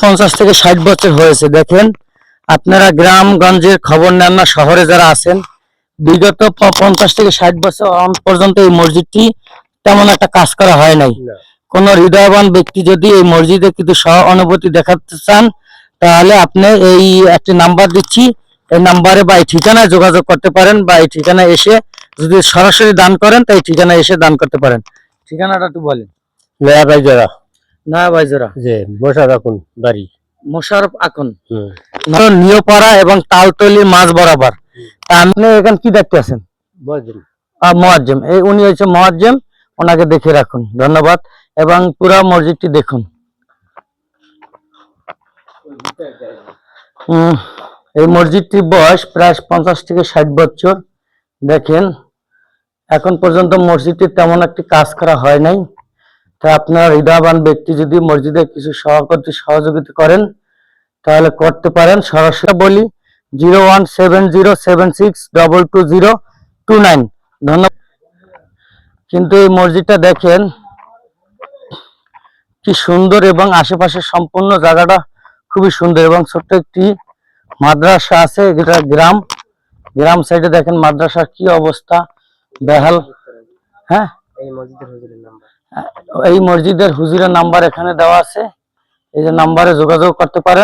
50 থেকে 60 বছর হয়েছে। দেখেন, আপনারা গ্রামগঞ্জের খবর নেন না, শহরে যারা আছেন, বিগত 50 থেকে 60 বছর পর্যন্ত এই মসজিদটি তেমন একটা কাজ করা হয় নাই। কোন হৃদয়বান ব্যক্তি যদি এই মসজিদে কিছু সহ অনুভূতি দেখাতে চান, তাহলে আপনি এই একটি নাম্বার দিচ্ছি, এই নাম্বারে বা এই ঠিকানায় যোগাযোগ করতে পারেন, বা এই ঠিকানায় এসে যদি সরাসরি দান করেন তাই ঠিকানায় এসে দান করতে পারেন। ঠিকানাটা একটু বলেন। নয়া বাইজরা না ভাইজোরা, যে বসা রাখুন বাড়ি। মোশাররফ আকুন, নিয়োপাড়া এবং তালতলির মাঝ বরাবর। তা আপনি এখানে কি দেখতে আছেন? মুয়াজ্জেম, এই উনি হচ্ছে মুয়াজ্জেম, ওনাকে দেখে রাখুন। ধন্যবাদ। এবং পুরো মসজিদটি দেখুন। এই মসজিদটির বয়স প্রায় 50 থেকে 60 বছর। দেখেন, এখন পর্যন্ত মসজিদটির তেমন একটি কাজ করা হয় নাই। তা আপনার হৃদয়বান ব্যক্তি যদি মসজিদে কিছু সহযোগিতা করেন তাহলে করতে পারেন। সরাসরি বলি 017076222029। ধন্যবাদ। কিন্তু এই মসজিদটা দেখেন কি সুন্দর, এবং আশেপাশের সম্পূর্ণ জায়গাটা খুবই সুন্দর, এবং ছোট্ট একটি মাদ্রাসা আছে। এটা গ্রাম সাইডে দেখেন মাদ্রাসার কি অবস্থা, বেহাল। হ্যাঁ, এই মসজিদের হুজুরের নাম্বার এখানে দেওয়া আছে, এই যে নাম্বারে যোগাযোগ করতে পারেন।